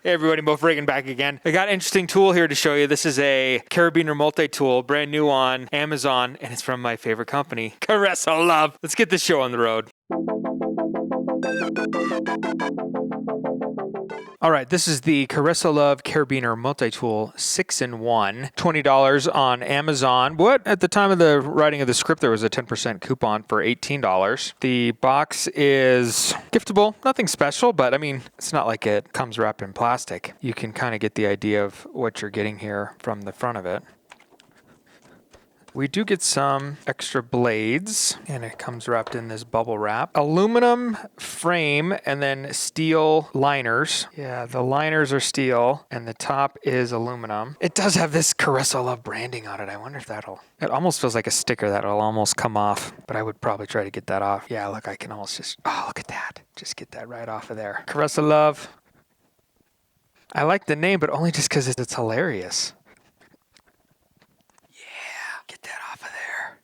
Hey everybody, Mo Friggin back again. I got an interesting tool here to show you. This is a Carabiner Multitool, brand new on Amazon, and it's from my favorite company, Caressolove. Let's get this show on the road. All right, this is the Caressolove Carabiner Multitool 6-in-1, $20 on Amazon. What? At the time of the writing of the script, there was a 10% coupon for $18. The box is giftable, nothing special, but I mean, it's not like it comes wrapped in plastic. You can kind of get the idea of what you're getting here from the front of it. We do get some extra blades, and it comes wrapped in this bubble wrap. Aluminum frame and then steel liners. Yeah, the liners are steel, and the top is aluminum. It does have this Caressolove branding on it. I wonder if that'll... It almost feels like a sticker that'll almost come off, but I would probably try to get that off. Yeah, look, I can almost just... Oh, look at that. Just get that right off of there. Caressolove. I like the name, but only just because it's hilarious.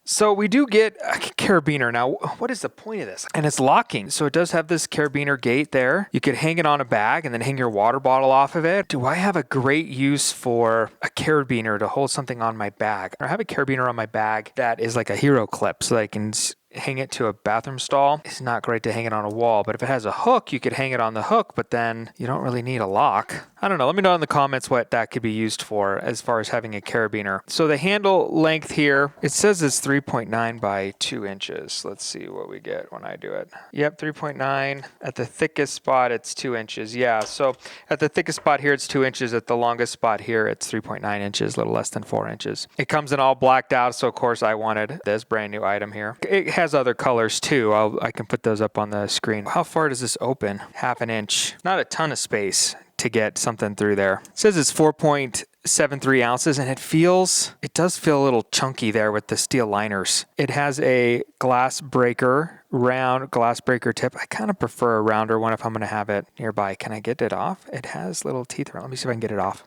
So we do get a carabiner. Now, what is the point of this? And it's locking. So it does have this carabiner gate there. You could hang it on a bag and then hang your water bottle off of it. Do I have a great use for a carabiner to hold something on my bag? I have a carabiner on my bag that is like a hero clip so that I can hang it to a bathroom stall. It's not great to hang it on a wall, but if it has a hook, you could hang it on the hook, but then you don't really need a lock. I don't know. Let me know in the comments what that could be used for as far as having a carabiner. So the handle length here, it says it's 3.9 by 2 inches. Let's see what we get when I do it. Yep, 3.9. At the thickest spot, it's 2 inches. Yeah, so at the thickest spot here, it's 2 inches. At the longest spot here, it's 3.9 inches, a little less than 4 inches. It comes in all blacked out, so of course I wanted this brand new item here. It has other colors too. I can put those up on the screen. How far does this open? 1/2 inch. Not a ton of space to get something through there. It says it's 4.73 ounces, and it does feel a little chunky there with the steel liners. It has a glass breaker, round glass breaker tip. I kind of prefer a rounder one if I'm going to have it nearby. Can I get it off? It has little teeth around. Let me see if I can get it off.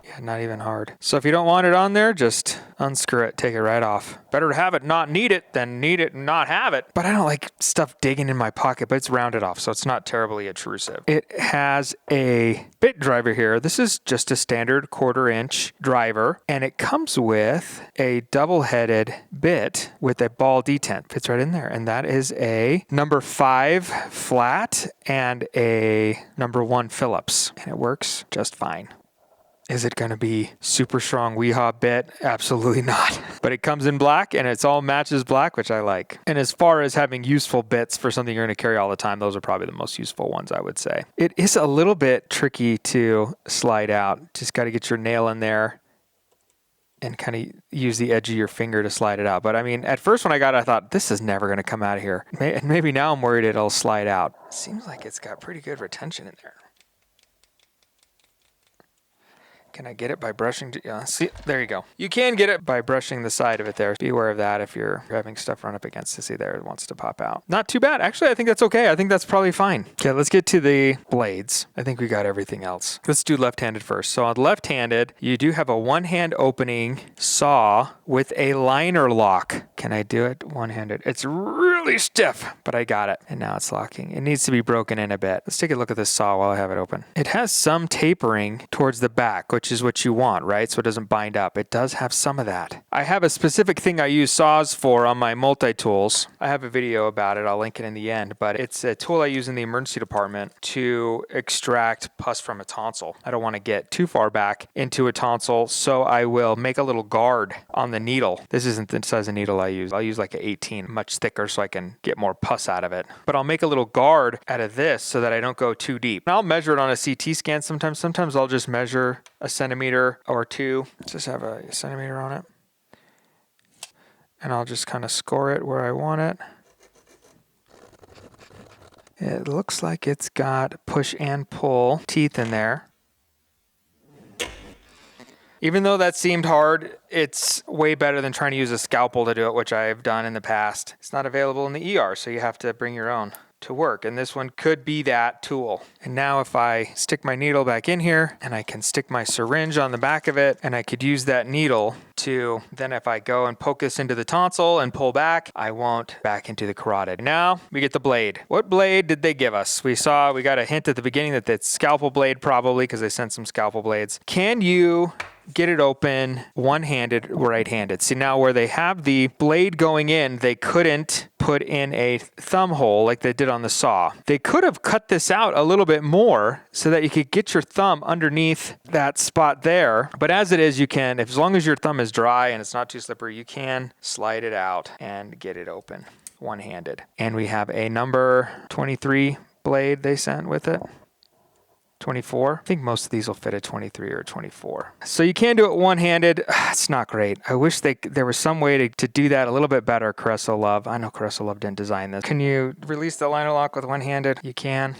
Yeah, not even hard. So if you don't want it on there, just unscrew it, take it right off. Better to have it, not need it, than need it and not have it. But I don't like stuff digging in my pocket, but it's rounded off, so it's not terribly intrusive. It has a bit driver here. This is just a standard 1/4 inch driver, and it comes with a double-headed bit with a ball detent. Fits right in there, and that is a number 5 flat and a number 1 Phillips, and it works just fine. Is it going to be super strong Weehaw bit? Absolutely not. But it comes in black, and it's all matches black, which I like. And as far as having useful bits for something you're going to carry all the time, those are probably the most useful ones, I would say. It is a little bit tricky to slide out. Just got to get your nail in there and kind of use the edge of your finger to slide it out. But I mean, at first when I got it, I thought, this is never going to come out of here. And maybe now I'm worried it'll slide out. Seems like it's got pretty good retention in there. Can I get it by brushing? See, there you go. You can get it by brushing the side of it there. Be aware of that if you're having stuff run up against it. See there, it wants to pop out. Not too bad. Actually, I think that's okay. I think that's probably fine. Okay, let's get to the blades. I think we got everything else. Let's do left-handed first. So on left-handed, you do have a one-hand opening saw with a liner lock. Can I do it one-handed? It's really stiff, but I got it. And now it's locking. It needs to be broken in a bit. Let's take a look at this saw while I have it open. It has some tapering towards the back, which is what you want, right? So it doesn't bind up. It does have some of that. I have a specific thing I use saws for on my Multitools. I have a video about it. I'll link it in the end, but it's a tool I use in the emergency department to extract pus from a tonsil. I don't want to get too far back into a tonsil, so I will make a little guard on the needle. This isn't the size of needle I use. I'll use like an 18, much thicker, so I can get more pus out of it. But I'll make a little guard out of this so that I don't go too deep. And I'll measure it on a CT scan sometimes. Sometimes I'll just measure a centimeter or 2. Just have a centimeter on it. And I'll just kind of score it where I want it. It looks like it's got push and pull teeth in there. Even though that seemed hard, it's way better than trying to use a scalpel to do it, which I've done in the past. It's not available in the ER, so you have to bring your own. to work. And this one could be that tool. And now if I stick my needle back in here and I can stick my syringe on the back of it, and I could use that needle to, then if I go and poke this into the tonsil and pull back, I won't back into the carotid. Now we get the blade. What blade did they give us? We got a hint at the beginning that it's scalpel blade probably, because they sent some scalpel blades. Can you get it open one-handed, right-handed? See, now where they have the blade going in, they couldn't put in a thumb hole like they did on the saw. They could have cut this out a little bit more so that you could get your thumb underneath that spot there. But as it is, you can, as long as your thumb is dry and it's not too slippery, you can slide it out and get it open one-handed. And we have a number 23 blade they sent with it. 24. I think most of these will fit a 23 or a 24. So you can do it one-handed. It's not great. I wish there was some way to do that a little bit better, Caressolove. I know Caressolove didn't design this. Can you release the liner lock with one-handed? You can.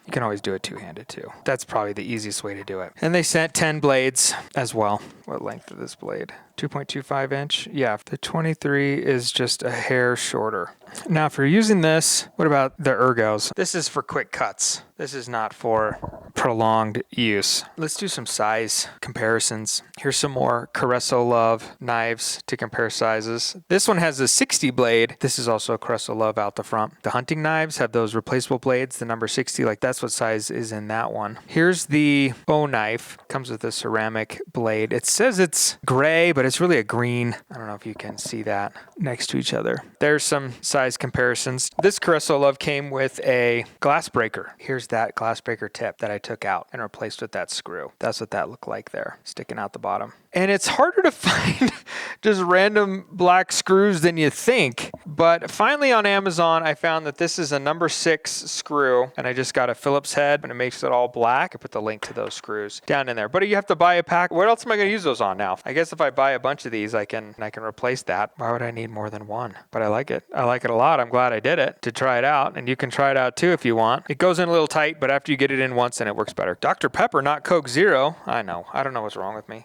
You can always do it two-handed too. That's probably the easiest way to do it. And they sent 10 blades as well. What length of this blade? 2.25 inch. Yeah, the 23 is just a hair shorter. Now, if you're using this, what about the ergos? This is for quick cuts. This is not for prolonged use. Let's do some size comparisons. Here's some more Caressolove knives to compare sizes. This one has a 60 blade. This is also a Caressolove out the front. The hunting knives have those replaceable blades, the number 60, like that's what size is in that one. Here's the OKNIFE. Comes with a ceramic blade. It says it's gray, but it's really a green. I don't know if you can see that next to each other. There's some size comparisons. This Caressolove came with a glass breaker. Here's that glass breaker tip that I took out and replaced with that screw. That's what that looked like there, sticking out the bottom. And it's harder to find just random black screws than you think. But finally on Amazon, I found that this is a number 6 screw, and I just got a Phillips head, and it makes it all black. I put the link to those screws down in there. But you have to buy a pack. What else am I going to use those on now? I guess if I buy a bunch of these, I can replace that. Why would I need more than one? But I like it. I like it a lot. I'm glad I did it to try it out, and you can try it out too if you want. It goes in a little tight, but after you get it in once, then it works better. Dr. Pepper, not Coke Zero. I know. I don't know what's wrong with me.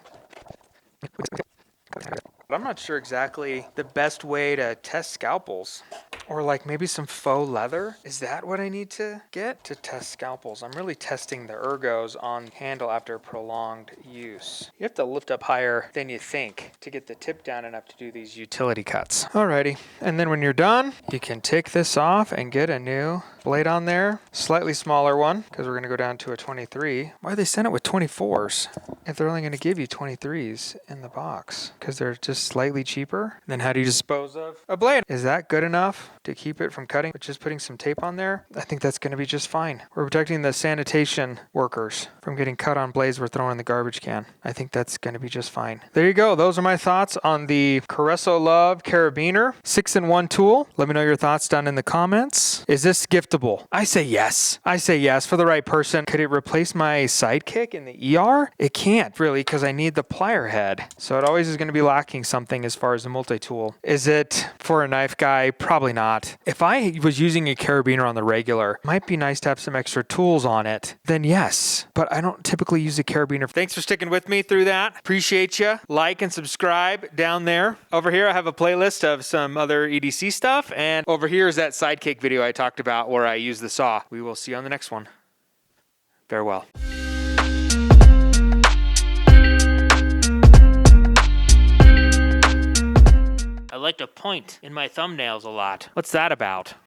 I'm not sure exactly the best way to test scalpels. Or like maybe some faux leather. Is that what I need to get to test scalpels? I'm really testing the ergos on handle after prolonged use. You have to lift up higher than you think to get the tip down enough to do these utility cuts. Alrighty, and then when you're done, you can take this off and get a new blade on there. Slightly smaller one, because we're gonna go down to a 23. Why they send it with 24s if they're only gonna give you 23s in the box? Because they're just slightly cheaper. And then how do you dispose of a blade? Is that good enough to keep it from cutting with just putting some tape on there? I think that's gonna be just fine. We're protecting the sanitation workers from getting cut on blades we're throwing in the garbage can. I think that's gonna be just fine. There you go. Those are my thoughts on the Caressolove Carabiner 6-in-1 tool. Let me know your thoughts down in the comments. Is this giftable? I say yes. I say yes for the right person. Could it replace my sidekick in the ER? It can't really, because I need the plier head. So it always is going to be lacking something as far as a multi-tool. Is it for a knife guy? Probably not. If I was using a carabiner on the regular, might be nice to have some extra tools on it, then yes. But I don't typically use a carabiner. Thanks for sticking with me through that. Appreciate you. Like and subscribe down there. Over here, I have a playlist of some other EDC stuff. And over here is that sidekick video I talked about where I use the saw. We will see you on the next one. Farewell. I like to point in my thumbnails a lot. What's that about?